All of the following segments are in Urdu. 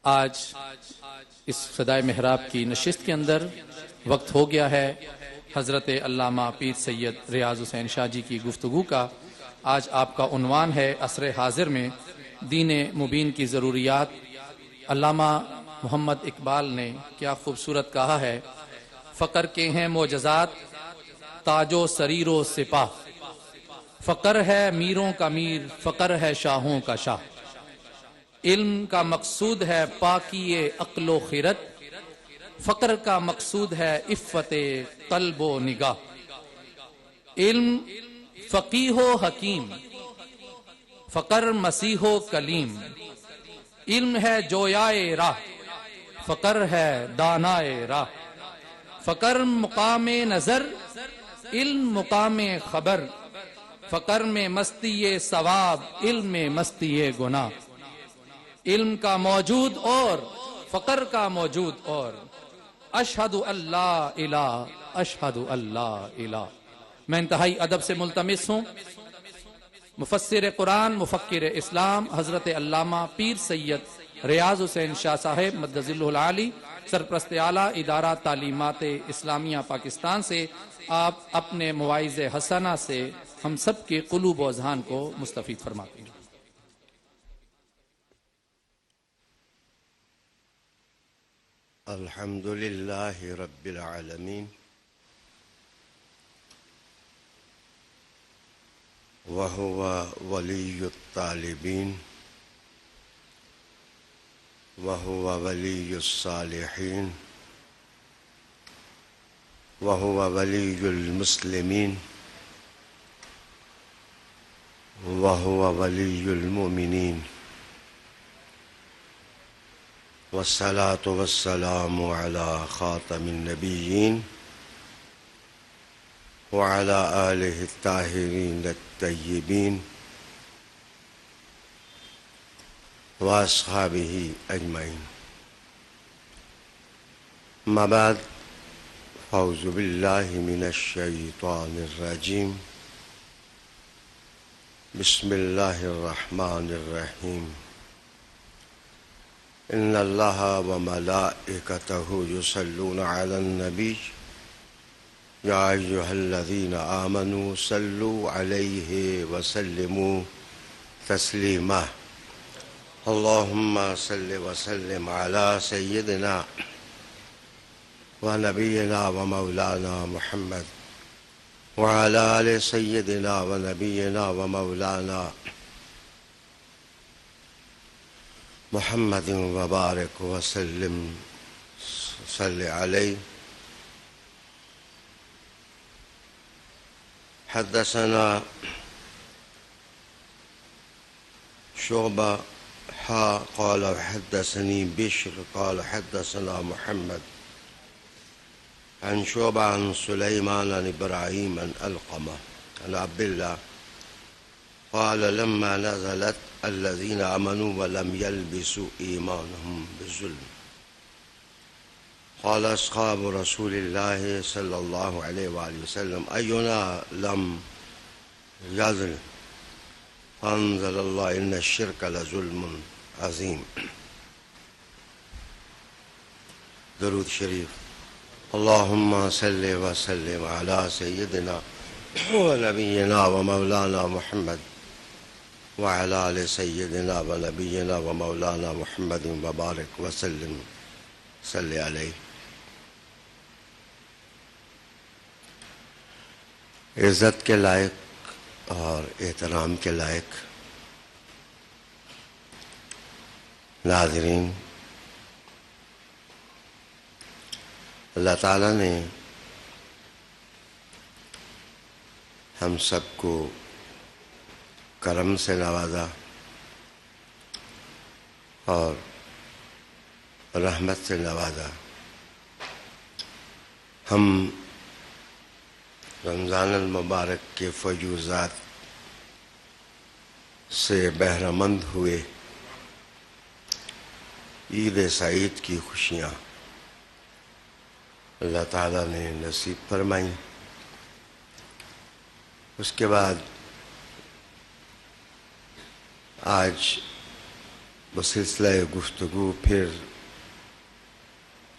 آج اس فدائے محراب کی نشست کے اندر وقت ہو گیا ہے حضرت علامہ پیر سید ریاض حسین شاہ جی کی گفتگو کا۔ آج آپ کا عنوان ہے عصر حاضر میں دین مبین کی ضروریات۔ علامہ محمد اقبال نے کیا خوبصورت کہا ہے، فقر کے ہیں معجزات تاج و سریر و سپاہ، فقر ہے میروں کا میر، فقر ہے شاہوں کا شاہ، علم کا مقصود ہے پاکی عقل و خیرت، فقر کا مقصود ہے عفت قلب و نگاہ، علم فقیہ و حکیم، فقر مسیح و کلیم، علم ہے جویائے راہ، فقر ہے دانائے راہ، فقر مقام نظر، علم مقام خبر، فقر میں مستی ثواب، علم میں مستی گناہ، علم کا موجود اور فقر کا موجود اور، اشہد اللہ الہ اشہد اللہ الہ۔ میں انتہائی ادب سے ملتمس ہوں مفسر قرآن مفکر اسلام حضرت علامہ پیر سید ریاض حسین شاہ صاحب مدظ اللہ العالی سرپرست اعلیٰ ادارہ تعلیمات اسلامیہ پاکستان سے آپ اپنے مواعظ حسنہ سے ہم سب کے قلوب و اذہان کو مستفید فرماتے ہیں۔ الحمد للہ رب العالمین وهو ولی الطالبین وهو ولی الصالحین وهو ولی المسلمین وهو ولی المؤمنین والصلاة والسلام على خاتم النبیین وعلى آلہ الطاہرین الطیبین واصحابہ اجمعین۔ اما بعد، اعوذ باللہ من الشیطان الرجیم، بسم اللہ الرحمن الرحیم۔ ان اللہ وملائکتہ یصلون علی النبی یا ایھا الذین آمنوا صلوا علیہ وسلموا تسلیما۔ اللہم صل وسلم علی سیدنا ونبینا ومولانا محمد وعلی آل سیدنا ونبینا ومولانا محمد وبارک وسلم صلی علیہ۔ حدثنا شعبہ قال حدثني بشر قال حدثنا محمد عن شعبہ عن سلیمان عن ابراہیم عن علقمہ عن عبد اللہ قال لما نزلت الذين آمنوا ولم يلبسوا إيمانهم بالظلم قال أصحاب رسول الله صلى الله عليه وآله وسلم أينا لم يظلم فأنزل الله إن الشرك لظلم عظيم۔ درود شریف۔ اللهم صل وسلم على سيدنا ونبينا ومولانا محمد وعلى آل سيدنا ونبينا ومولانا محمد وبارك وسلم صلی علیہ۔ عزت کے لائق اور احترام کے لائق ناظرین، اللہ تعالیٰ نے ہم سب کو کرم سے نوازا اور رحمت سے نوازا۔ ہم رمضان المبارک کے فیوزات سے بہرہ مند ہوئے، عید سعید کی خوشیاں اللہ تعالیٰ نے نصیب فرمائیں۔ اس کے بعد آج وہ سلسلہ گفتگو پھر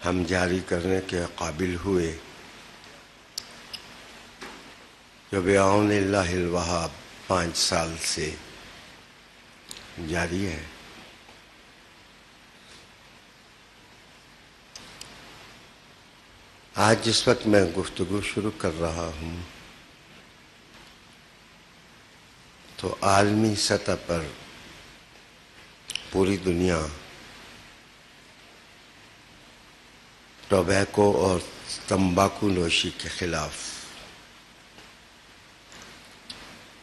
ہم جاری کرنے کے قابل ہوئے جو بعون اللہ الوہاب 5 سال سے جاری ہے۔ آج جس وقت میں گفتگو شروع کر رہا ہوں تو عالمی سطح پر پوری دنیا ٹوبیکو اور تمباکو نوشی کے خلاف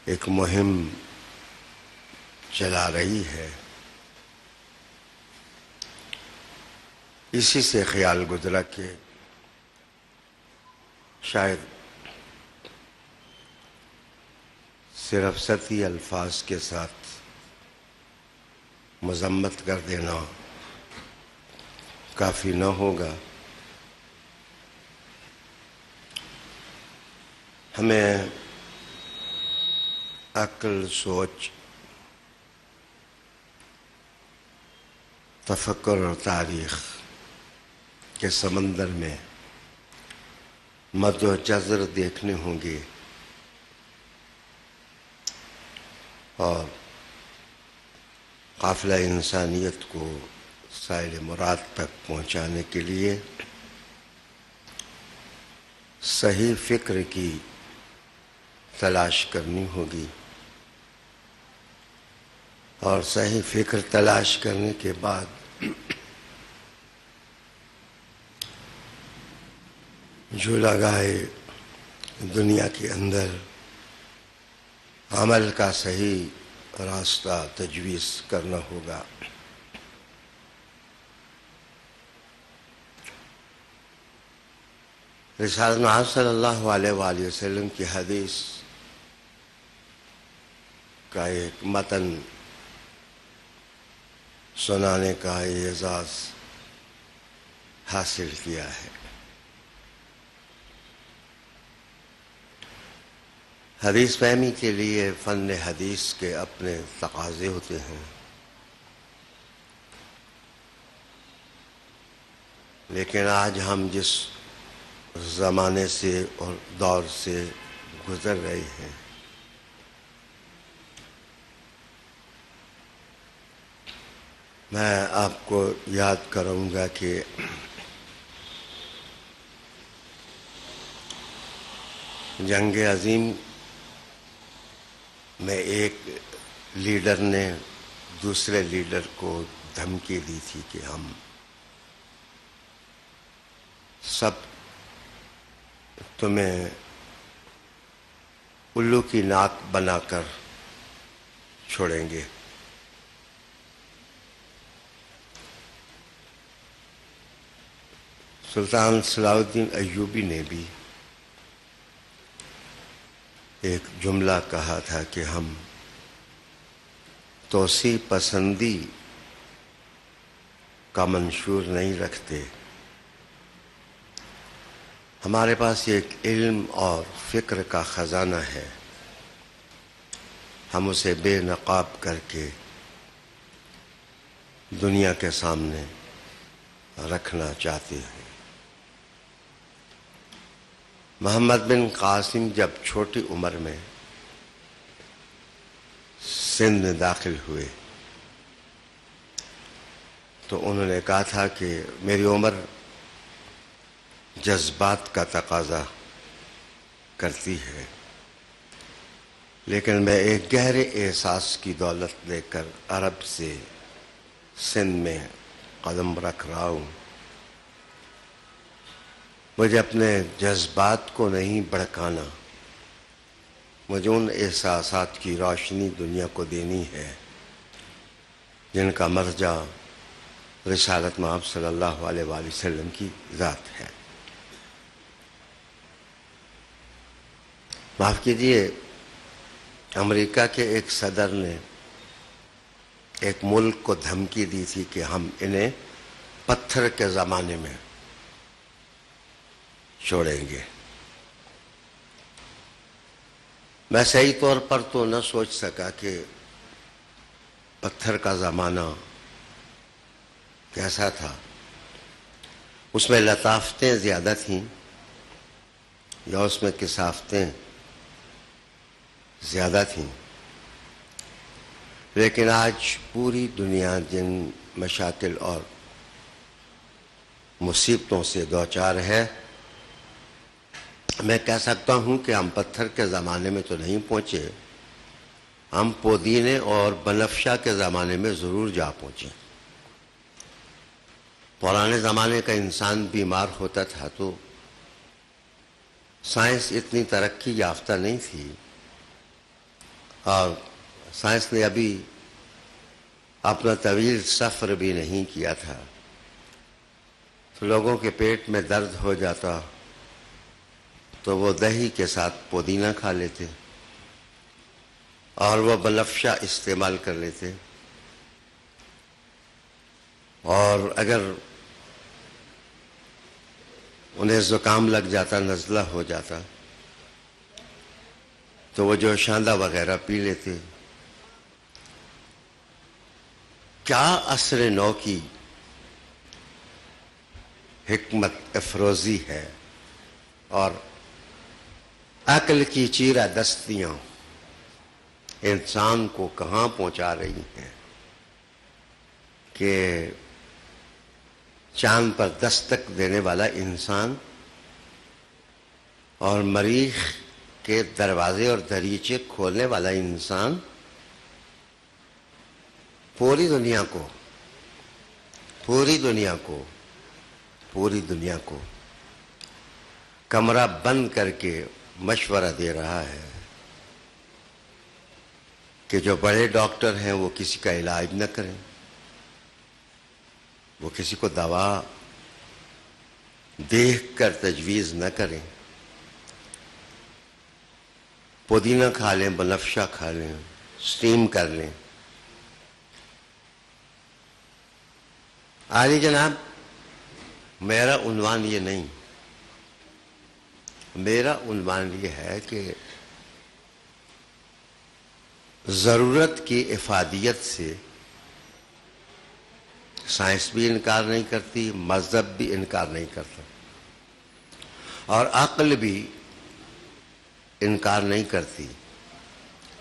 ایک مہم چلا رہی ہے۔ اسی سے خیال گزرا کہ شاید صرف سطحی الفاظ کے ساتھ مذمت کر دینا کافی نہ ہوگا، ہمیں عقل، سوچ، تفکر اور تاریخ کے سمندر میں مد و جزر دیکھنے ہوں گے اور قافلہ انسانیت کو سائل مراد تک پہنچانے کے لیے صحیح فکر کی تلاش کرنی ہوگی، اور صحیح فکر تلاش کرنے کے بعد جو لگائے دنیا کے اندر عمل کا صحیح راستہ تجویز کرنا ہوگا۔ رسالت محمد صلی اللہ علیہ وآلہ وسلم کی حدیث کا ایک متن سنانے کا اعزاز حاصل کیا ہے۔ حدیث فہمی کے لیے فن حدیث کے اپنے تقاضے ہوتے ہیں، لیکن آج ہم جس زمانے سے اور دور سے گزر رہے ہیں میں آپ کو یاد کروں گا کہ جنگ عظیم میں ایک لیڈر نے دوسرے لیڈر کو دھمکی دی تھی کہ ہم سب تمہیں الو کی ناک بنا کر چھوڑیں گے۔ سلطان صلاح الدین ایوبی نے بھی ایک جملہ کہا تھا کہ ہم توسیع پسندی کا منشور نہیں رکھتے، ہمارے پاس ایک علم اور فکر کا خزانہ ہے، ہم اسے بے نقاب کر کے دنیا کے سامنے رکھنا چاہتے ہیں۔ محمد بن قاسم جب چھوٹی عمر میں سندھ میں داخل ہوئے تو انہوں نے کہا تھا کہ میری عمر جذبات کا تقاضا کرتی ہے، لیکن میں ایک گہرے احساس کی دولت لے کر عرب سے سندھ میں قدم رکھ رہا ہوں۔ مجھے اپنے جذبات کو نہیں بھڑکانا، مجھے ان احساسات کی روشنی دنیا کو دینی ہے جن کا مرجع رسالت محمد صلی اللہ علیہ وآلہ وسلم کی ذات ہے۔ معاف کیجیے، امریکہ کے ایک صدر نے ایک ملک کو دھمکی دی تھی کہ ہم انہیں پتھر کے زمانے میں چھوڑیں گے۔ میں صحیح طور پر تو نہ سوچ سکا کہ پتھر کا زمانہ کیسا تھا؟ اس میں لطافتیں زیادہ تھیں یا اس میں کثافتیں زیادہ تھیں؟ لیکن آج پوری دنیا جن مشاکل اور مصیبتوں سے دوچار ہے، میں کہہ سکتا ہوں کہ ہم پتھر کے زمانے میں تو نہیں پہنچے، ہم پودینے اور بنفشہ کے زمانے میں ضرور جا پہنچے۔ پرانے زمانے کا انسان بیمار ہوتا تھا تو سائنس اتنی ترقی یافتہ نہیں تھی، اور سائنس نے ابھی اپنا طویل سفر بھی نہیں کیا تھا، تو لوگوں کے پیٹ میں درد ہو جاتا تو وہ دہی کے ساتھ پودینہ کھا لیتے اور وہ بنفشہ استعمال کر لیتے، اور اگر انہیں زکام لگ جاتا، نزلہ ہو جاتا، تو وہ جوشاندہ وغیرہ پی لیتے۔ کیا عصر نو کی حکمت افروزی ہے اور عقل کی چیرہ دستیاں انسان کو کہاں پہنچا رہی ہیں کہ چاند پر دستک دینے والا انسان اور مریخ کے دروازے اور دریچے کھولنے والا انسان پوری دنیا کو کمرہ بند کر کے مشورہ دے رہا ہے کہ جو بڑے ڈاکٹر ہیں وہ کسی کا علاج نہ کریں، وہ کسی کو دوا دیکھ کر تجویز نہ کریں، پودینہ کھا لیں، بنفشہ کھا لیں، سٹیم کر لیں۔ عالی جناب، میرا عنوان یہ نہیں، میرا عنوان یہ ہے کہ ضرورت کی افادیت سے سائنس بھی انکار نہیں کرتی، مذہب بھی انکار نہیں کرتا، اور عقل بھی انکار نہیں کرتی،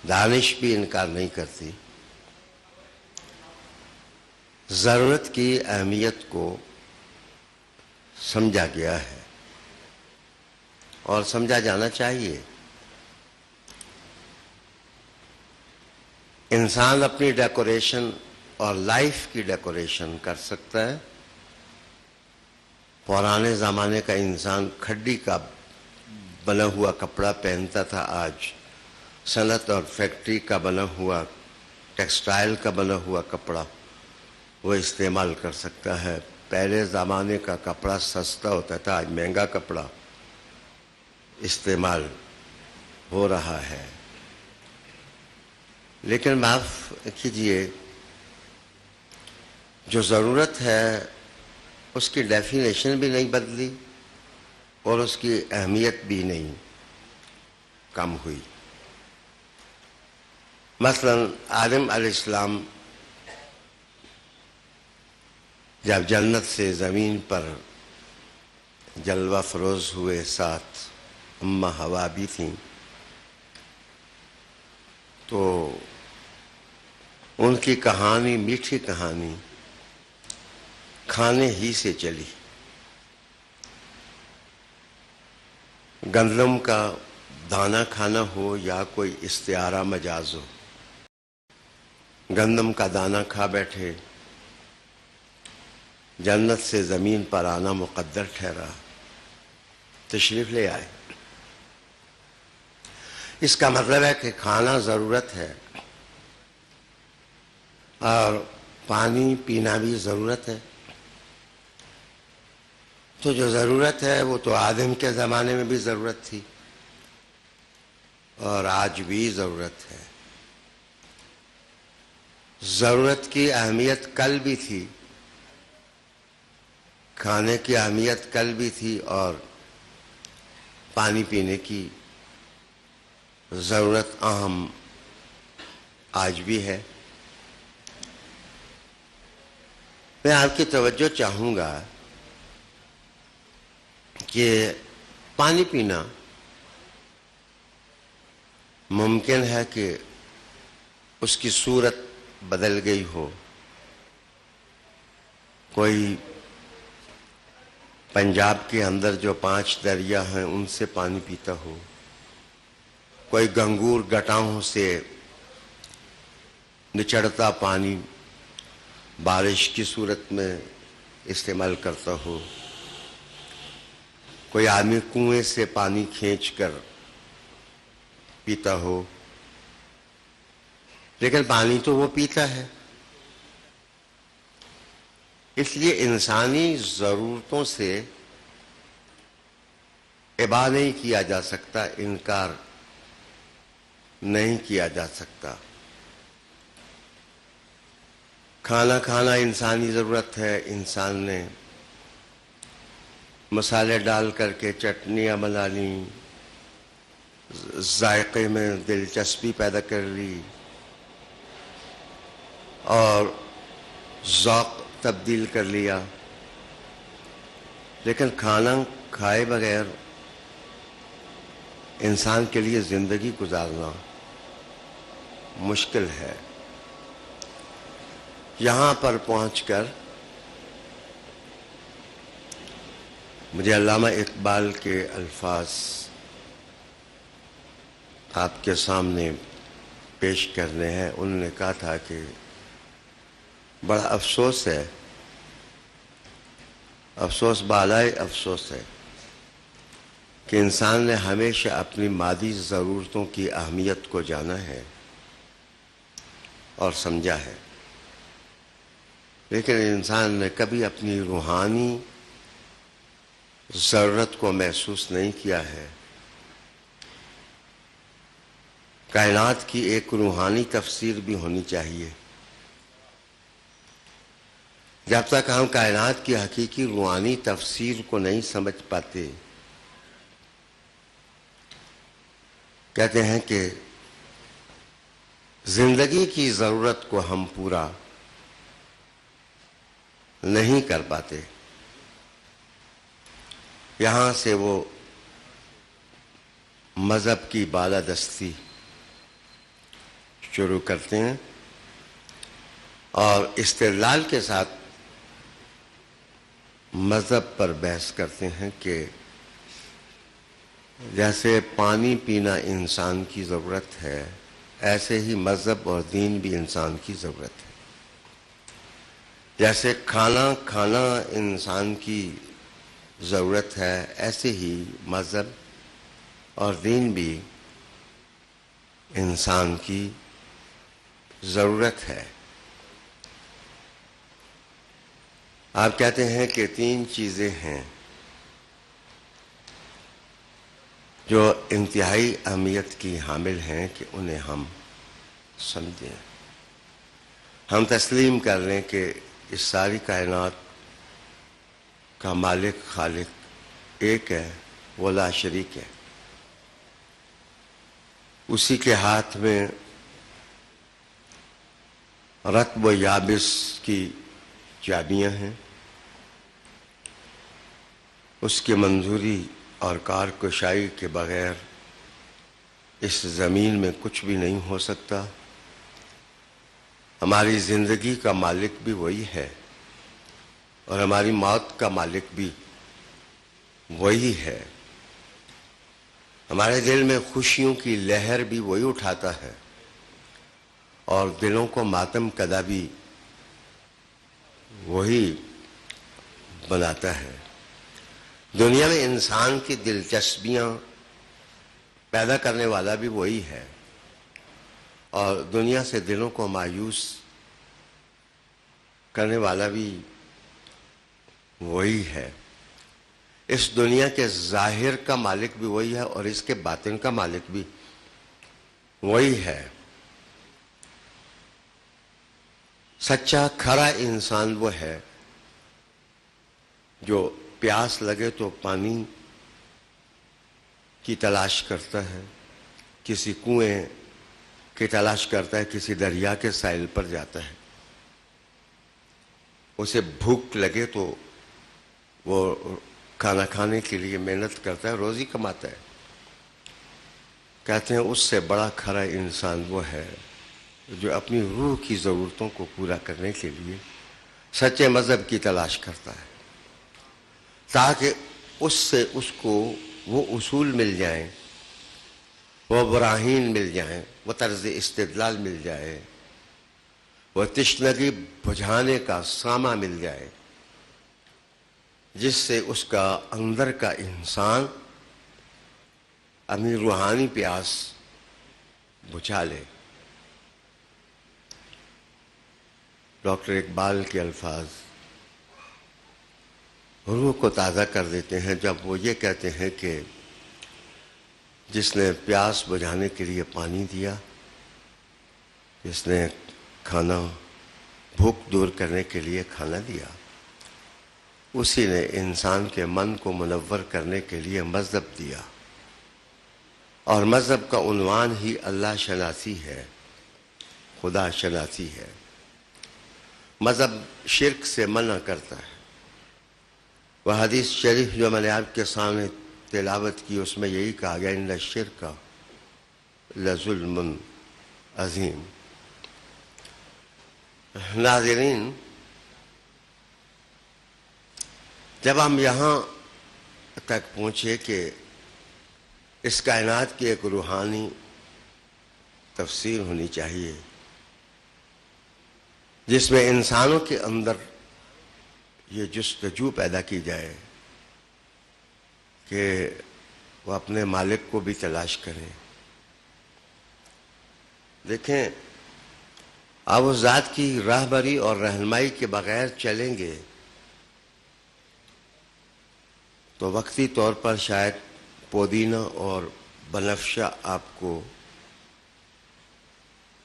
دانش بھی انکار نہیں کرتی۔ ضرورت کی اہمیت کو سمجھا گیا ہے اور سمجھا جانا چاہیے۔ انسان اپنی ڈیکوریشن اور لائف کی ڈیکوریشن کر سکتا ہے۔ پرانے زمانے کا انسان کھڈی کا بنا ہوا کپڑا پہنتا تھا، آج صنعت اور فیکٹری کا بنا ہوا، ٹیکسٹائل کا بنا ہوا کپڑا وہ استعمال کر سکتا ہے۔ پہلے زمانے کا کپڑا سستا ہوتا تھا، آج مہنگا کپڑا استعمال ہو رہا ہے۔ لیکن معاف کیجئے، جو ضرورت ہے اس کی ڈیفینیشن بھی نہیں بدلی اور اس کی اہمیت بھی نہیں کم ہوئی۔ مثلا آدم علیہ السلام جب جنت سے زمین پر جلوہ فروز ہوئے، ساتھ اماں حوا بھی تھیں، تو ان کی کہانی، میٹھی کہانی، کھانے ہی سے چلی۔ گندم کا دانہ کھانا ہو یا کوئی استعارہ مجاز ہو، گندم کا دانہ کھا بیٹھے، جنت سے زمین پر آنا مقدر ٹھہرا، تشریف لے آئے۔ اس کا مطلب ہے کہ کھانا ضرورت ہے اور پانی پینا بھی ضرورت ہے۔ تو جو ضرورت ہے وہ تو آدم کے زمانے میں بھی ضرورت تھی اور آج بھی ضرورت ہے۔ ضرورت کی اہمیت کل بھی تھی، کھانے کی اہمیت کل بھی تھی، اور پانی پینے کی ضرورت اہم آج بھی ہے۔ میں آپ کی توجہ چاہوں گا کہ پانی پینا ممکن ہے کہ اس کی صورت بدل گئی ہو. کوئی پنجاب کے اندر جو 5 دریا ہیں ان سے پانی پیتا ہو, کوئی گنگور گٹاؤں سے نچڑتا پانی بارش کی صورت میں استعمال کرتا ہو, کوئی آدمی کنویں سے پانی کھینچ کر پیتا ہو, لیکن پانی تو وہ پیتا ہے. اس لیے انسانی ضرورتوں سے ابا نہیں کیا جا سکتا, انکار نہیں کیا جا سکتا. کھانا کھانا انسانی ضرورت ہے. انسان نے مسالے ڈال کر کے چٹنیاں بنا لیں, ذائقے میں دلچسپی پیدا کر لی اور ذوق تبدیل کر لیا, لیکن کھانا کھائے بغیر انسان کے لیے زندگی گزارنا مشکل ہے. یہاں پر پہنچ کر مجھے علامہ اقبال کے الفاظ آپ کے سامنے پیش کرنے ہیں. انہوں نے کہا تھا کہ بڑا افسوس ہے, افسوس بالائے افسوس ہے کہ انسان نے ہمیشہ اپنی مادی ضرورتوں کی اہمیت کو جانا ہے اور سمجھا ہے, لیکن انسان نے کبھی اپنی روحانی ضرورت کو محسوس نہیں کیا ہے. کائنات کی ایک روحانی تفسیر بھی ہونی چاہیے. جب تک ہم کائنات کی حقیقی روحانی تفسیر کو نہیں سمجھ پاتے, کہتے ہیں کہ زندگی کی ضرورت کو ہم پورا نہیں کر پاتے. یہاں سے وہ مذہب کی بالادستی شروع کرتے ہیں اور استدلال کے ساتھ مذہب پر بحث کرتے ہیں کہ جیسے پانی پینا انسان کی ضرورت ہے, ایسے ہی مذہب اور دین بھی انسان کی ضرورت ہے. جیسے کھانا کھانا انسان کی ضرورت ہے, ایسے ہی مذہب اور دین بھی انسان کی ضرورت ہے. آپ کہتے ہیں کہ 3 چیزیں ہیں جو انتہائی اہمیت کی حامل ہیں کہ انہیں ہم سمجھیں, ہم تسلیم کر لیں کہ اس ساری کائنات کا مالک خالق ایک ہے, وہ لا شریک ہے. اسی کے ہاتھ میں رطب و یابس کی چابیاں ہیں. اس کی منظوری اور کارکشائی کے بغیر اس زمین میں کچھ بھی نہیں ہو سکتا. ہماری زندگی کا مالک بھی وہی ہے اور ہماری موت کا مالک بھی وہی ہے. ہمارے دل میں خوشیوں کی لہر بھی وہی اٹھاتا ہے اور دلوں کو ماتم کدا بھی وہی بناتا ہے. دنیا میں انسان کی دلچسپیاں پیدا کرنے والا بھی وہی ہے اور دنیا سے دلوں کو مایوس کرنے والا بھی وہی ہے. اس دنیا کے ظاہر کا مالک بھی وہی ہے اور اس کے باطن کا مالک بھی وہی ہے. سچا کھرا انسان وہ ہے جو پیاس لگے تو پانی کی تلاش کرتا ہے, کسی کنویں کی تلاش کرتا ہے, کسی دریا کے ساحل پر جاتا ہے. اسے بھوک لگے تو وہ کھانا کھانے کے لیے محنت کرتا ہے، روزی کماتا ہے. کہتے ہیں اس سے بڑا کھرا انسان وہ ہے جو اپنی روح کی ضرورتوں کو پورا کرنے کے لیے سچے مذہب کی تلاش کرتا ہے، تاکہ اس سے اس کو وہ اصول مل جائیں، وہ براہین مل جائیں، وہ طرز استدلال مل جائے، وہ تشنگی بجھانے کا ساما مل جائے، جس سے اس کا اندر کا انسان اپنی روحانی پیاس بجھا لے. ڈاکٹر اقبال کے الفاظ روح کو تازہ کر دیتے ہیں جب وہ یہ کہتے ہیں کہ جس نے پیاس بجھانے کے لیے پانی دیا، جس نے کھانا بھوک دور کرنے کے لیے کھانا دیا، اسی نے انسان کے من کو منور کرنے کے لیے مذہب دیا. اور مذہب کا عنوان ہی اللہ شناسی ہے، خدا شناسی ہے. مذہب شرک سے منع کرتا ہے. وہ حدیث شریف جو میں نے آپ کے سامنے تلاوت کی، اس میں یہی کہا گیا ان الشرک لظلم عظیم. ناظرین، جب ہم یہاں تک پہنچے کہ اس کائنات کی ایک روحانی تفسیر ہونی چاہیے جس میں انسانوں کے اندر یہ جستجو پیدا کی جائے کہ وہ اپنے مالک کو بھی تلاش کریں. دیکھیں، آپ اس ذات کی راہبری اور رہنمائی کے بغیر چلیں گے تو وقتی طور پر شاید پودینہ اور بنفشہ آپ کو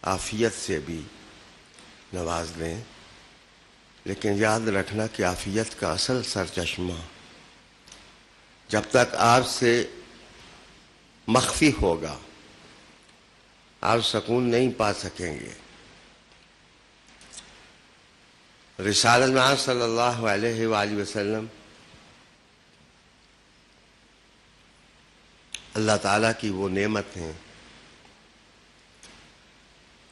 عافیت سے بھی نواز دیں، لیکن یاد رکھنا کہ عافیت کا اصل سرچشمہ جب تک آپ سے مخفی ہوگا آپ سکون نہیں پا سکیں گے. رسالت میں صلی اللہ علیہ وآلہ وسلم اللہ تعالیٰ کی وہ نعمت ہیں.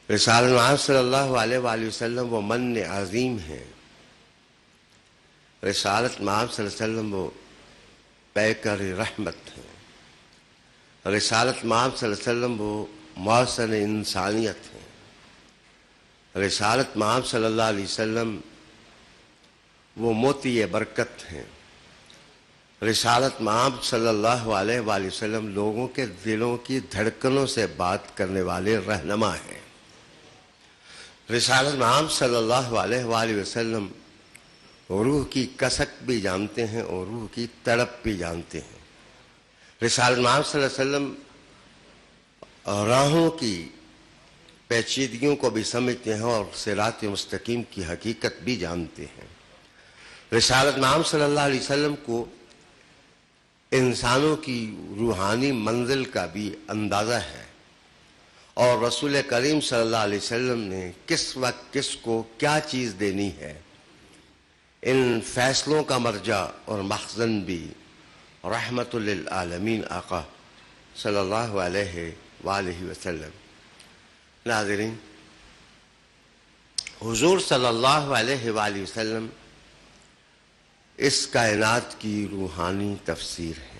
رسالت میں صلی اللہ علیہ وآلہ وسلم وہ من عظیم ہیں. رسالت میں صلی اللہ علیہ وسلم وہ پیکر رحمت ہیں. رسالت میں صلی اللہ علیہ وسلم وہ محسن انسانیت ہیں. رسالت میں صلی اللہ علیہ وسلم وہ موتی برکت ہیں. رسالت مآب صلی اللہ علیہ وآلہ وسلم لوگوں کے دلوں کی دھڑکنوں سے بات کرنے والے رہنما ہیں. رسالت مآب صلی اللہ علیہ وآلہ وسلم روح کی کسک بھی جانتے ہیں اور روح کی تڑپ بھی جانتے ہیں. رسالت مآب صلی اللہ علیہ وسلم راہوں کی پیچیدگیوں کو بھی سمجھتے ہیں اور صراط مستقیم کی حقیقت بھی جانتے ہیں. رسالت مآب صلی اللہ علیہ وسلم کو انسانوں کی روحانی منزل کا بھی اندازہ ہے اور رسول کریم صلی اللہ علیہ وسلم نے کس وقت کس کو کیا چیز دینی ہے، ان فیصلوں کا مرجع اور مخزن بھی رحمت للعالمین آقا صلی اللہ علیہ وآلہ وسلم. ناظرین، حضور صلی اللہ علیہ وآلہ وسلم اس کائنات کی روحانی تفسیر ہے.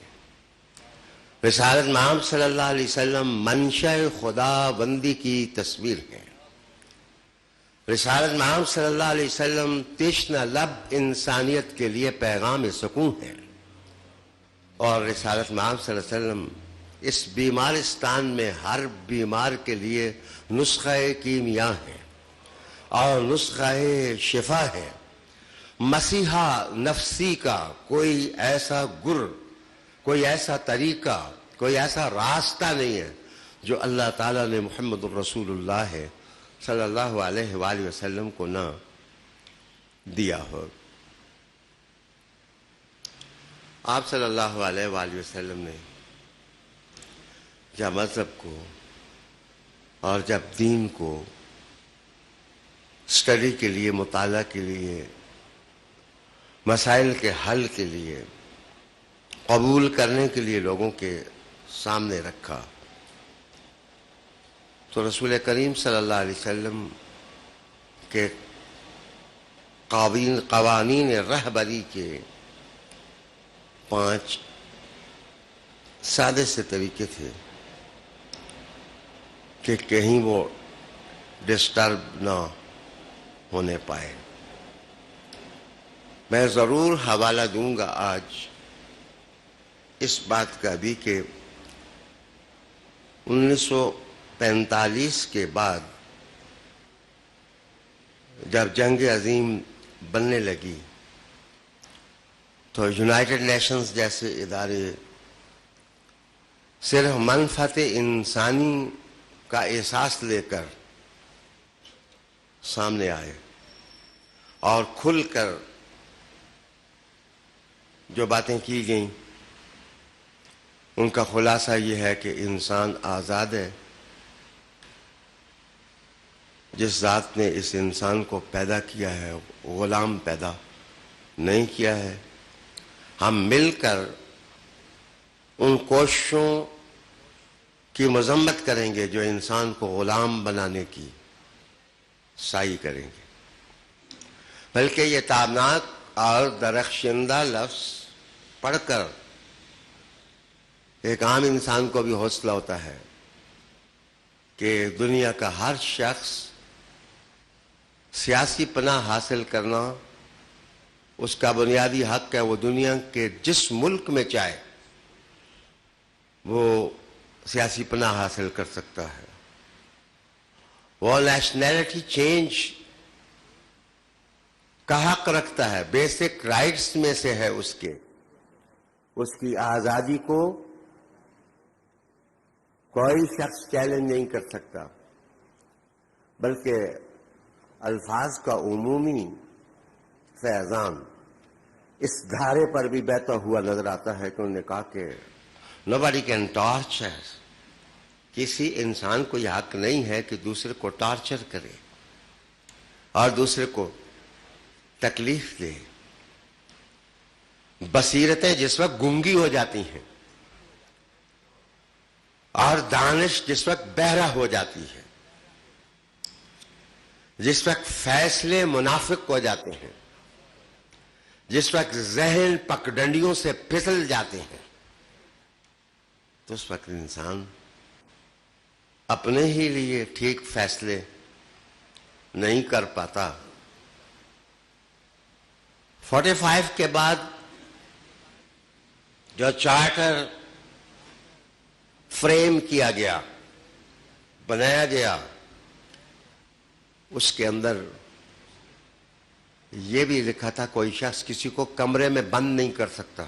رسالت مآب صلی اللہ علیہ وسلم منشأ خدا بندی کی تصویر ہے. رسالت مآب صلی اللہ علیہ وسلم تشنہ لب انسانیت کے لیے پیغام سکون ہے. اور رسالت مآب صلی اللہ علیہ وسلم اس بیمارستان میں ہر بیمار کے لیے نسخہ کیمیا ہے اور نسخہ شفا ہے. مسیحا نفسی کا کوئی ایسا کوئی ایسا طریقہ، کوئی ایسا راستہ نہیں ہے جو اللہ تعالیٰ نے محمد الرسول اللہ ہے صلی اللہ علیہ وآلہ وسلم کو نہ دیا ہو. آپ صلی اللہ علیہ وآلہ وسلم نے جب مذہب کو اور جب دین کو اسٹڈی کے لیے، مطالعہ کے لیے مسائل کے حل کے لیے، قبول کرنے کے لیے لوگوں کے سامنے رکھا، تو رسول کریم صلی اللہ علیہ وسلم کے قوانین رہبری کے 5 سادے سے طریقے تھے کہ کہیں وہ ڈسٹرب نہ ہونے پائے۔ میں ضرور حوالہ دوں گا آج اس بات کا بھی کہ 1945 کے بعد جب جنگ عظیم بننے لگی تو یونائٹڈ نیشنز جیسے ادارے صرف منفعت انسانی کا احساس لے کر سامنے آئے اور کھل کر جو باتیں کی گئیں ان کا خلاصہ یہ ہے کہ انسان آزاد ہے۔ جس ذات نے اس انسان کو پیدا کیا ہے غلام پیدا نہیں کیا ہے۔ ہم مل کر ان کوششوں کی مذمت کریں گے جو انسان کو غلام بنانے کی سعی کریں گے، بلکہ یہ تابناک اور درخشندہ لفظ پڑھ کر ایک عام انسان کو بھی حوصلہ ہوتا ہے کہ دنیا کا ہر شخص سیاسی پناہ حاصل کرنا اس کا بنیادی حق ہے۔ وہ دنیا کے جس ملک میں چاہے وہ سیاسی پناہ حاصل کر سکتا ہے۔ وہ نیشنلٹی چینج کا حق رکھتا ہے، بیسک رائٹس میں سے ہے اس کی آزادی کو کوئی شخص چیلنج نہیں کر سکتا، بلکہ الفاظ کا عمومی فیضان اس دھارے پر بھی بہتا ہوا نظر آتا ہے کہ انہوں نے کہا کہ nobody can torture، کسی انسان کو یہ حق نہیں ہے کہ دوسرے کو ٹارچر کرے اور دوسرے کو تکلیف دے۔ بصیرتیں جس وقت گنگی ہو جاتی ہیں اور دانش جس وقت بہرا ہو جاتی ہے، جس وقت فیصلے منافق ہو جاتے ہیں، جس وقت ذہن پگڈنڈیوں سے پھسل جاتے ہیں، تو اس وقت انسان اپنے ہی لیے ٹھیک فیصلے نہیں کر پاتا۔ 45 کے بعد جو چارٹر فریم کیا گیا، بنایا گیا، اس کے اندر یہ بھی لکھا تھا کوئی شخص کسی کو کمرے میں بند نہیں کر سکتا۔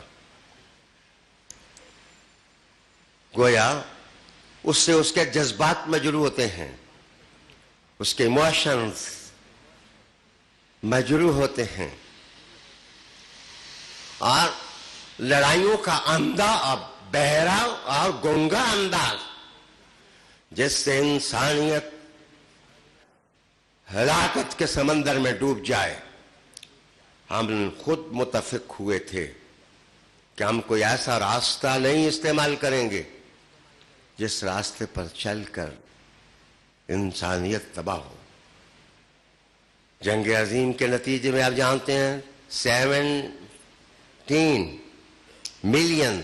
گویا اس سے اس کے جذبات مجروح ہوتے ہیں، اس کے ایموشنز مجروح ہوتے ہیں، اور لڑائیوں کا اندھا اور بہرا اور گنگا انداز جس سے انسانیت ہلاکت کے سمندر میں ڈوب جائے، ہم خود متفق ہوئے تھے کہ ہم کوئی ایسا راستہ نہیں استعمال کریں گے جس راستے پر چل کر انسانیت تباہ ہو۔ جنگ عظیم کے نتیجے میں آپ جانتے ہیں 17 ملین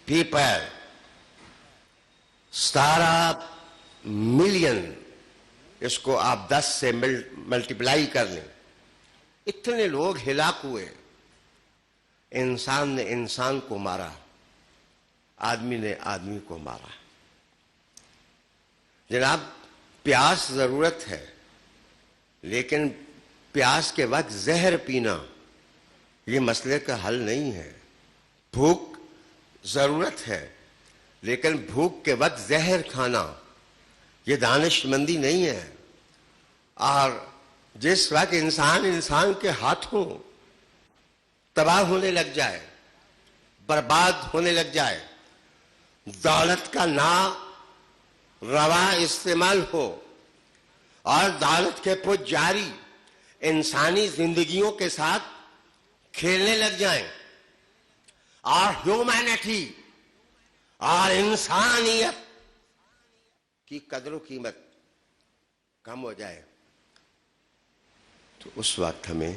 پیپل، 17 ملین، اس کو آپ 10 سے ملٹیپلائی کر لیں، اتنے لوگ ہلاک ہوئے۔ انسان نے انسان کو مارا، آدمی نے آدمی کو مارا۔ جناب، پیاس ضرورت ہے، لیکن پیاس کے وقت زہر پینا یہ مسئلے کا حل نہیں ہے۔ بھوک ضرورت ہے، لیکن بھوک کے وقت زہر کھانا یہ دانش مندی نہیں ہے۔ اور جس وقت انسان کے ہاتھوں تباہ ہونے لگ جائے، برباد ہونے لگ جائے، دولت کا روا استعمال ہو اور دولت کے پُج جاری انسانی زندگیوں کے ساتھ کھیلنے لگ جائیں اور ہیومینٹی اور انسانیت کی قدر و قیمت کم ہو جائے تو اس وقت ہمیں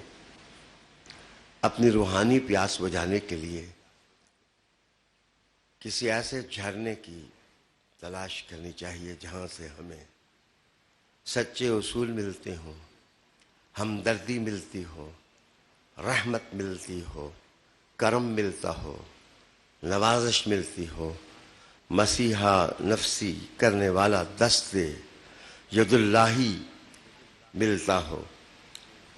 اپنی روحانی پیاس بجھانے کے لیے کسی ایسے جھرنے کی تلاش کرنی چاہیے جہاں سے ہمیں سچے اصول ملتے ہوں، ہمدردی ملتی ہو، رحمت ملتی ہو، کرم ملتا ہو، نوازش ملتی ہو، مسیحا نفسی کرنے والا دست ید اللہی ملتا ہو۔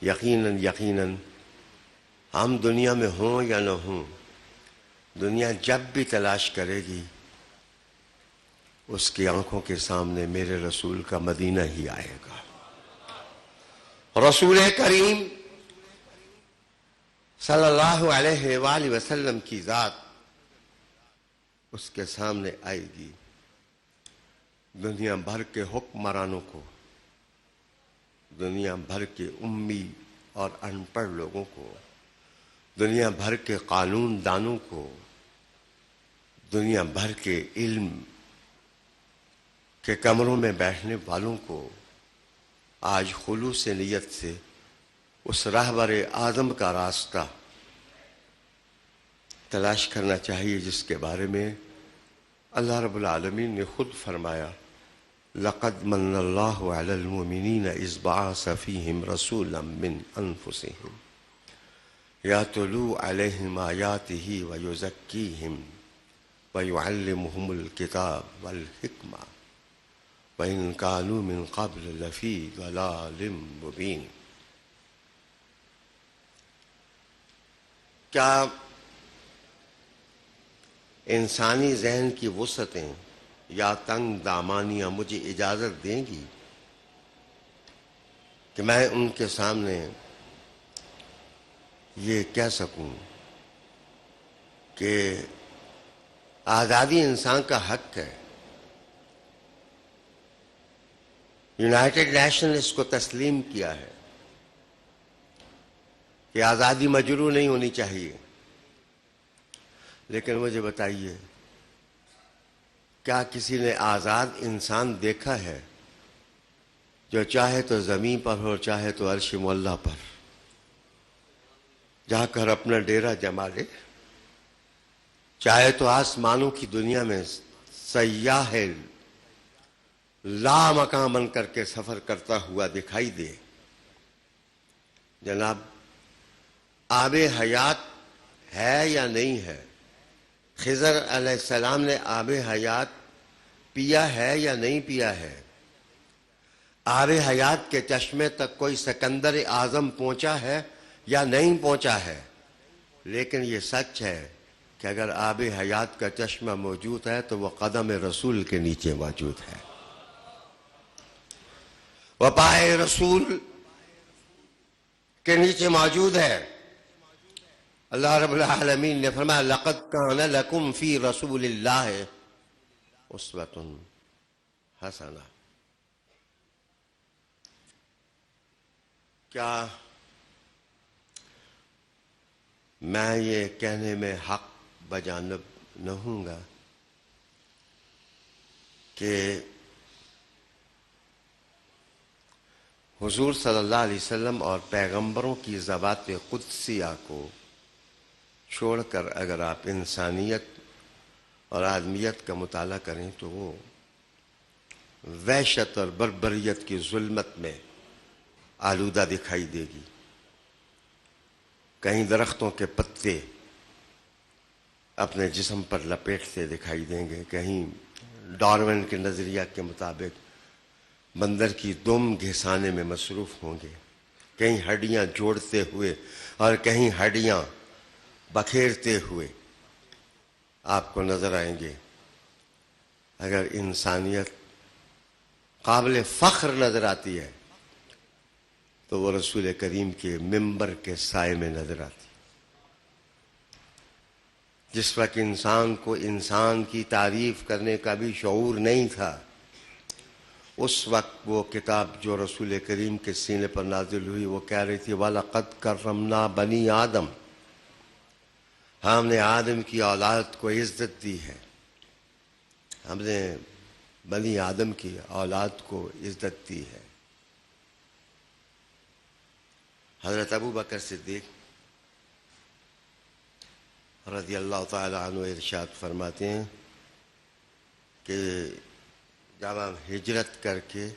یقیناً یقیناً ہم دنیا میں ہوں یا نہ ہوں، دنیا جب بھی تلاش کرے گی اس کی آنکھوں کے سامنے میرے رسول کا مدینہ ہی آئے گا۔ رسول کریم صلی اللہ علیہ وآلہ وسلم کی ذات اس کے سامنے آئے گی۔ دنیا بھر کے حکمرانوں کو، دنیا بھر کے امی اور ان پڑھ لوگوں کو، دنیا بھر کے قانون دانوں کو، دنیا بھر کے علم کے کمروں میں بیٹھنے والوں کو آج خلوص نیت سے اس رہبر اعظم کا راستہ تلاش کرنا چاہیے جس کے بارے میں اللہ رب العالمین نے خود فرمایا، لقد من اللہ علی المؤمنین اذ بعث فیہم رسولا من انفسہم یتلو علیہم آیاتہ ویزکیہم ویعلمہم الکتاب والحکمہ وَإِن كَانُوا مِن قَبْلِ لَفِي ضَلَالٍ مُبِينٍ۔ کیا انسانی ذہن کی وسعتیں یا تنگ دامانیاں مجھے اجازت دیں گی کہ میں ان کے سامنے یہ کہہ سکوں کہ آزادی انسان کا حق ہے؟ یونائٹڈ نیشن نے اس کو تسلیم کیا ہے کہ آزادی مجروح نہیں ہونی چاہیے، لیکن مجھے بتائیے کیا کسی نے آزاد انسان دیکھا ہے جو چاہے تو زمین پر ہو، چاہے تو عرش معلیٰ پر جا کر اپنا ڈیرا جما لے، چاہے تو آسمانوں کی دنیا میں سیاح لا مقام بن کر کے سفر کرتا ہوا دکھائی دے؟ جناب، آب حیات ہے یا نہیں ہے؟ خضر علیہ السلام نے آب حیات پیا ہے یا نہیں پیا ہے؟ آب حیات کے چشمے تک کوئی سکندر اعظم پہنچا ہے یا نہیں پہنچا ہے؟ لیکن یہ سچ ہے کہ اگر آب حیات کا چشمہ موجود ہے تو وہ قدم رسول کے نیچے موجود ہے، وہ پائے رسول کے نیچے موجود ہے۔ اللہ رب العالمین نے فرمایا، لَقَدْ كَانَ لَكُمْ فِي رَسُولِ اللَّهِ أُسْوَةٌ حَسَنَةٌ۔ کیا میں یہ کہنے میں حق بجانب نہ ہوں گا کہ حضور صلی اللہ علیہ وسلم اور پیغمبروں کی ذوات قدسیہ کو چھوڑ کر اگر آپ انسانیت اور آدمیت کا مطالعہ کریں تو وہ وحشت اور بربریت کی ظلمت میں آلودہ دکھائی دے گی۔ کہیں درختوں کے پتے اپنے جسم پر لپیٹتے دکھائی دیں گے، کہیں ڈارون کے نظریہ کے مطابق بندر کی دم گھسانے میں مصروف ہوں گے، کہیں ہڈیاں جوڑتے ہوئے اور کہیں ہڈیاں بکھیرتے ہوئے آپ کو نظر آئیں گے۔ اگر انسانیت قابل فخر نظر آتی ہے تو وہ رسول کریم کے منبر کے سائے میں نظر آتی۔ جس وقت انسان کو انسان کی تعریف کرنے کا بھی شعور نہیں تھا، اس وقت وہ کتاب جو رسول کریم کے سینے پر نازل ہوئی وہ کہہ رہی تھی، وَلَقَدْ كَرَّمْنَا بَنِي آدم، ہم نے آدم کی اولاد کو عزت دی ہے، ہم نے بنی آدم کی اولاد کو عزت دی ہے۔ حضرت ابو بکر صدیق رضی اللہ تعالی عنہ ارشاد فرماتے ہیں کہ جب ہم ہجرت کر کے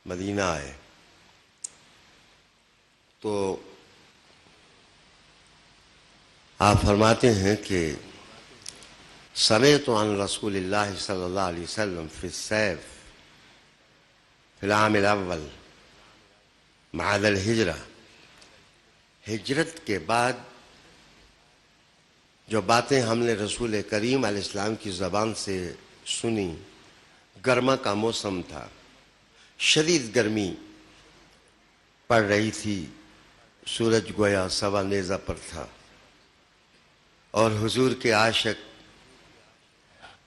مدینہ آئے تو آپ فرماتے ہیں کہ سمعت عن رسول اللہ صلی اللہ علیہ وسلم فی السیف فی العام الاول بعد الہجرہ، ہجرت کے بعد جو باتیں ہم نے رسول کریم علیہ السلام کی زبان سے سنی، گرما کا موسم تھا، شدید گرمی پڑ رہی تھی، سورج گویا سوا نیزہ پر تھا، اور حضور کے عاشق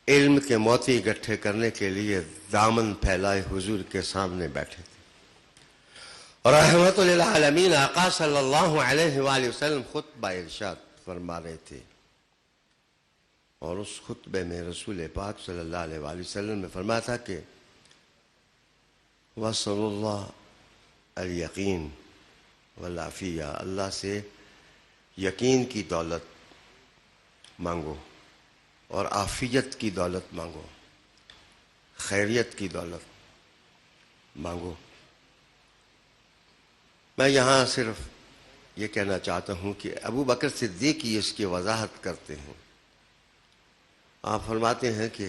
علم کے موتی اکٹھے کرنے کے لیے دامن پھیلائے حضور کے سامنے بیٹھے تھے، اور رحمت للعالمین آقا صلی اللہ علیہ وآلہ وسلم خطبہ ارشاد فرما رہے تھے، اور اس خطبے میں رسول پاک صلی اللہ علیہ وآلہ وسلم نے فرمایا تھا کہ وَصَلُّ اللَّهَ الْيَقِينَ وَالْعَافِيَّةَ، اللہ سے یقین کی دولت مانگو اور عافیت کی دولت مانگو، خیریت کی دولت مانگو۔ میں یہاں صرف یہ کہنا چاہتا ہوں کہ ابو بکر صدیق ہی اس کی وضاحت کرتے ہیں۔ آپ فرماتے ہیں کہ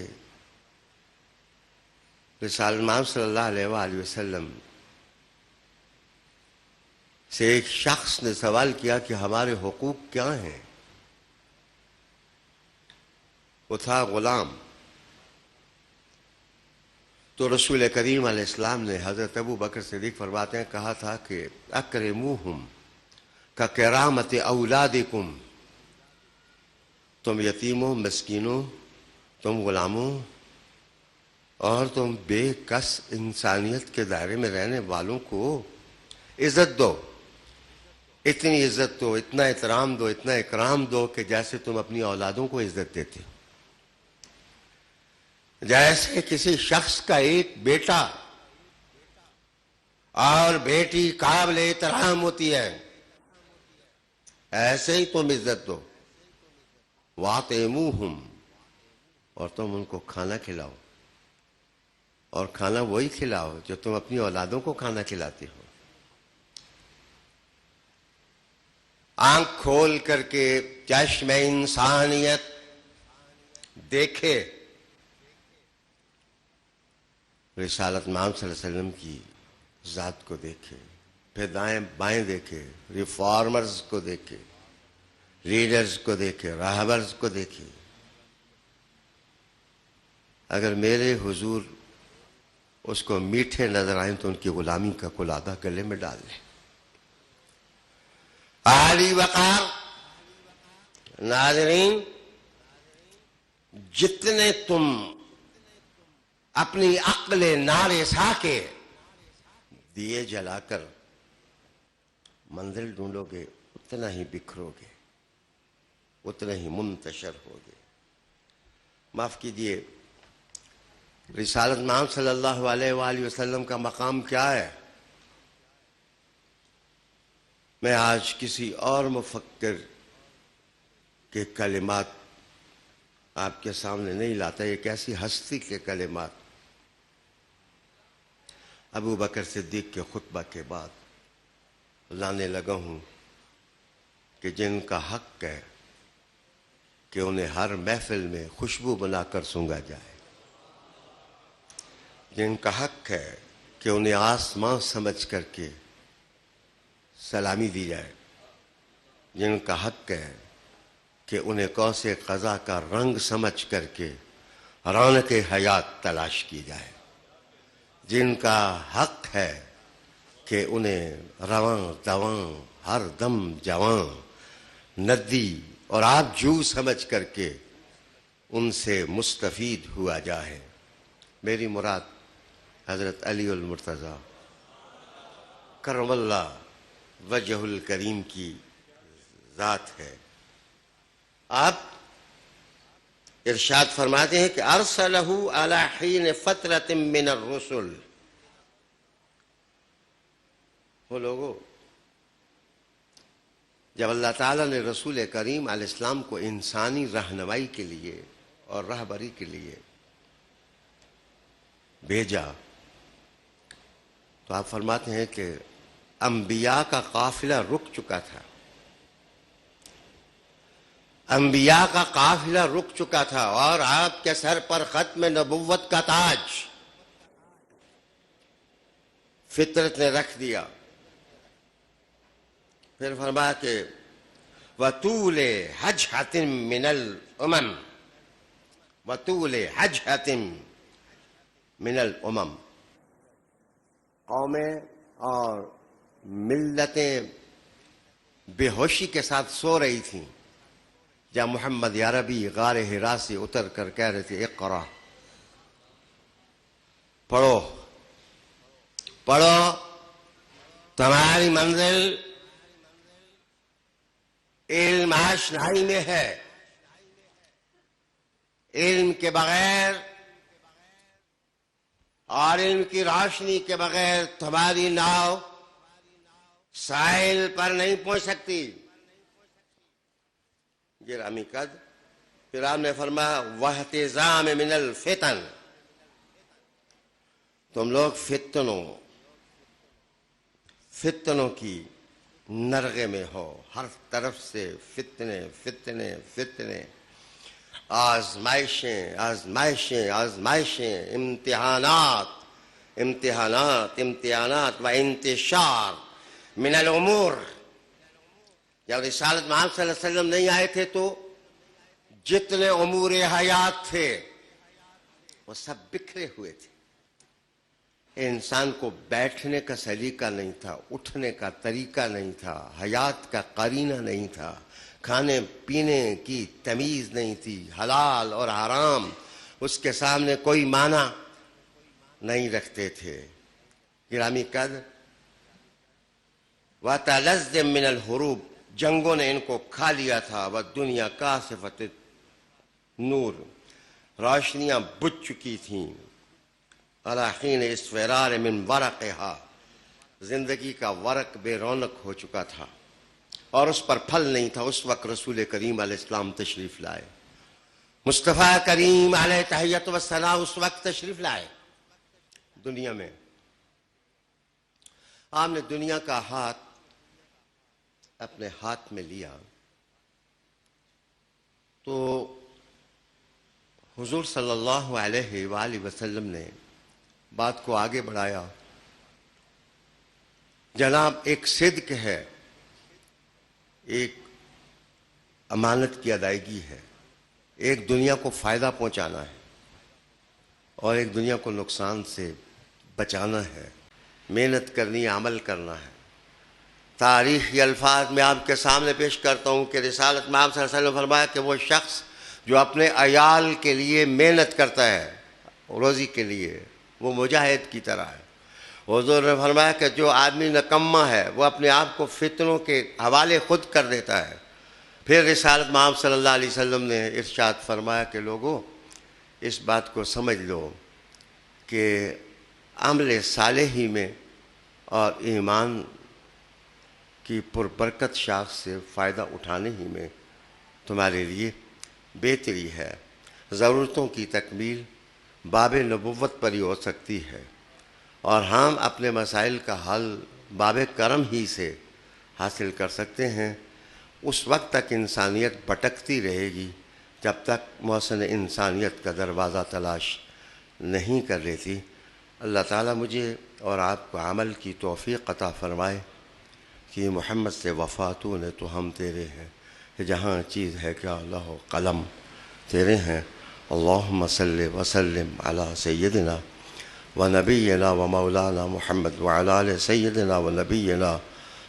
رسول اللہ صلی اللہ علیہ وآلہ وسلم سے ایک شخص نے سوال کیا کہ ہمارے حقوق کیا ہیں؟ وہ تھا غلام۔ تو رسول کریم علیہ السلام نے حضرت ابو بکر صدیق فرماتے ہیں کہا تھا کہ اکرموہم ککرامت اولادکم، تم یتیموں، مسکینوں، تم غلاموں اور تم بے کس انسانیت کے دائرے میں رہنے والوں کو عزت دو، اتنی عزت دو، اتنا احترام دو، اتنا اکرام دو کہ جیسے تم اپنی اولادوں کو عزت دیتے ہو۔ جیسے کسی شخص کا ایک بیٹا اور بیٹی قابل احترام ہوتی ہے، ایسے ہی تم عزت دو۔ وَاطِعِمُوهُمْ، اور تم ان کو کھانا کھلاؤ، اور کھانا وہی کھلاؤ جو تم اپنی اولادوں کو کھانا کھلاتے ہو۔ آنکھ کھول کر کے چشم انسانیت دیکھے رسالت محمد صلی اللہ علیہ وسلم کی ذات کو دیکھے، پھر دائیں بائیں دیکھے، ریفارمرز کو دیکھے، لیڈرز کو دیکھے، راہبرز کو دیکھے۔ اگر میرے حضور اس کو میٹھے نظر آئیں تو ان کی غلامی کا قلادہ گلے میں ڈال لیں۔ عالی وقار ناظرین، جتنے تم اپنی عقل نارسا کے دیے جلا کر منزل ڈھونڈو گے، اتنا ہی بکھرو گے، اتنا ہی منتشر ہوگے۔ معاف کیجئے، رسالت محمد صلی اللہ علیہ وآلہ وسلم کا مقام کیا ہے؟ میں آج کسی اور مفکر کے کلمات آپ کے سامنے نہیں لاتا، ایک ایسی ہستی کے کلمات ابو بکر صدیق کے خطبہ کے بعد لانے لگا ہوں کہ جن کا حق ہے کہ انہیں ہر محفل میں خوشبو بنا کر سونگا جائے، جن کا حق ہے کہ انہیں آسمان سمجھ کر کے سلامی دی جائے، جن کا حق ہے کہ انہیں قوس قزح کا رنگ سمجھ کر کے رونق حیات تلاش کی جائے، جن کا حق ہے کہ انہیں رواں دواں ہر دم جواں ندی اور آب جو سمجھ کر کے ان سے مستفید ہوا جائے۔ میری مراد حضرت علی المرتضیٰ کرم اللہ وجہ الکریم کی ذات ہے۔ آپ ارشاد فرماتے ہیں کہ ارسلہ علی حین فترۃ من الرسل، وہ لوگوں جب اللہ تعالیٰ نے رسول کریم علیہ السلام کو انسانی رہنمائی کے لیے اور رہبری کے لیے بھیجا تو آپ فرماتے ہیں کہ انبیاء کا قافلہ رک چکا تھا، انبیاء کا قافلہ رک چکا تھا، اور آپ کے سر پر ختم نبوت کا تاج فطرت نے رکھ دیا۔ پھر فرمایا کہ وَطُولِ حَجْحَةٍ مِّنَ الْأُمَمِ، وَطُولِ حَجْحَةٍ مِّنَ الْأُمَمِ، قومیں اور ملتیں بے ہوشی کے ساتھ سو رہی تھیں جب محمد عربی غار حرا سے اتر کر کہہ رہے تھے اقرا، پڑھو پڑھو، تمہاری منزل علم آشنائی میں ہے، علم کے بغیر اور علم کی روشنی کے بغیر تمہاری ناؤ ساحل پر نہیں پہنچ سکتی۔ گرامی قدر، پھر آپ نے فرمایا واحتزام من الفتن، تم لوگ فتنوں کی نرغے میں ہو، ہر طرف سے فتنے فتنے فتنے، آزمائشیں آزمائشیں آزمائشیں، امتحانات امتحانات امتحانات و انتشار من الامور۔ جب رسالت محمد صلی اللہ علیہ وسلم نہیں آئے تھے تو جتنے امور حیات تھے وہ سب بکھرے ہوئے تھے، انسان کو بیٹھنے کا سلیقہ نہیں تھا، اٹھنے کا طریقہ نہیں تھا، حیات کا قرینہ نہیں تھا، کھانے پینے کی تمیز نہیں تھی، حلال اور حرام اس کے سامنے کوئی معنی نہیں رکھتے تھے۔ گرامی قدر، وَتَلَزِّم مِّنَ الْحُرُوب، جنگوں نے ان کو کھا لیا تھا، وَالدُّنْيَا كَاسِفَةُ نور، روشنیاں بجھ چکی تھیں، عَلَى حِينِ اِسْفِرَارٍ مِّن وَرَقِهَا، زندگی کا ورق بے رونق ہو چکا تھا اور اس پر پھل نہیں تھا۔ اس وقت رسول کریم علیہ السلام تشریف لائے، مصطفیٰ کریم علیہ تحیت والثناء اس وقت تشریف لائے دنیا میں۔ آپ نے دنیا کا ہاتھ اپنے ہاتھ میں لیا تو حضور صلی اللہ علیہ وآلہ وسلم نے بات کو آگے بڑھایا۔ جناب ایک صدق ہے، ایک امانت کی ادائیگی ہے، ایک دنیا کو فائدہ پہنچانا ہے اور ایک دنیا کو نقصان سے بچانا ہے، محنت کرنی ہے، عمل کرنا ہے۔ تاریخی الفاظ میں آپ کے سامنے پیش کرتا ہوں کہ رسالت میں آپ صلی اللہ علیہ وسلم فرمایا کہ وہ شخص جو اپنے عیال کے لیے محنت کرتا ہے روزی کے لیے، وہ مجاہد کی طرح ہے۔ حضور نے فرمایا کہ جو آدمی نکمہ ہے وہ اپنے آپ کو فتنوں کے حوالے خود کر دیتا ہے۔ پھر رسالت محمد صلی اللہ علیہ وسلم نے ارشاد فرمایا کہ لوگوں اس بات کو سمجھ لو کہ عمل صالح ہی میں اور ایمان کی پربرکت شاخ سے فائدہ اٹھانے ہی میں تمہارے لیے بہتری ہے۔ ضرورتوں کی تکمیل باب نبوت پر ہی ہو سکتی ہے، اور ہم اپنے مسائل کا حل باب کرم ہی سے حاصل کر سکتے ہیں۔ اس وقت تک انسانیت بھٹکتی رہے گی جب تک محسن انسانیت کا دروازہ تلاش نہیں کر لیتی۔ اللہ تعالیٰ مجھے اور آپ کو عمل کی توفیق عطا فرمائے کہ محمد سے وفاتوں نے تو ہم تیرے ہیں، جہاں چیز ہے کہ اللہ و قلم تیرے ہیں۔ اللہم صلی وسلم علی سیدنا و نبینا و مولانا محمد وعلی آل سیدنا و نبینا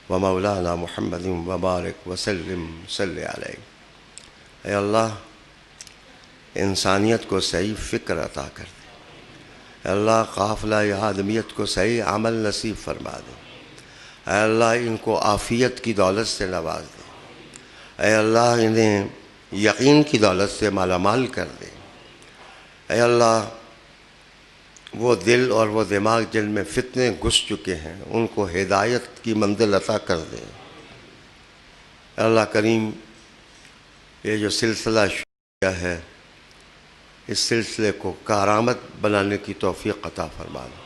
و مولانا محمد وبارک وسلم صلی علیہ۔ اے اللہ انسانیت کو صحیح فکر عطا کر دے، اے اللہ قافلہ آدمیت کو صحیح عمل نصیب فرما دے، اے اللہ ان کو عافیت کی دولت سے نواز دے، اے اللہ انہیں یقین کی دولت سے مالا مال کر دے۔ اے اللہ وہ دل اور وہ دماغ جن میں فتنے گھس چکے ہیں ان کو ہدایت کی منزل عطا کر دے۔ اے اللہ کریم یہ جو سلسلہ شروع کیا ہے اس سلسلے کو کارآمد بنانے کی توفیق عطا فرما دے۔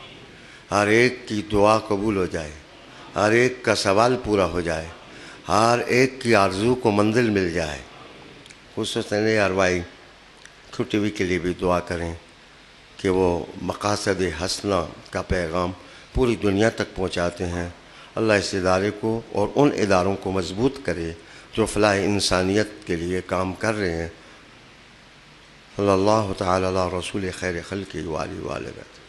ہر ایک کی دعا قبول ہو جائے، ہر ایک کا سوال پورا ہو جائے، ہر ایک کی آرزو کو منزل مل جائے۔ خصوصاً اروائی ٹی وی کے لیے بھی دعا کریں کہ وہ مقاصد حسنہ کا پیغام پوری دنیا تک پہنچاتے ہیں۔ اللہ اس ادارے کو اور ان اداروں کو مضبوط کرے جو فلاح انسانیت کے لیے کام کر رہے ہیں۔ صلی اللہ تعالی علی رسول خیر خلق وآلہ وآلہ۔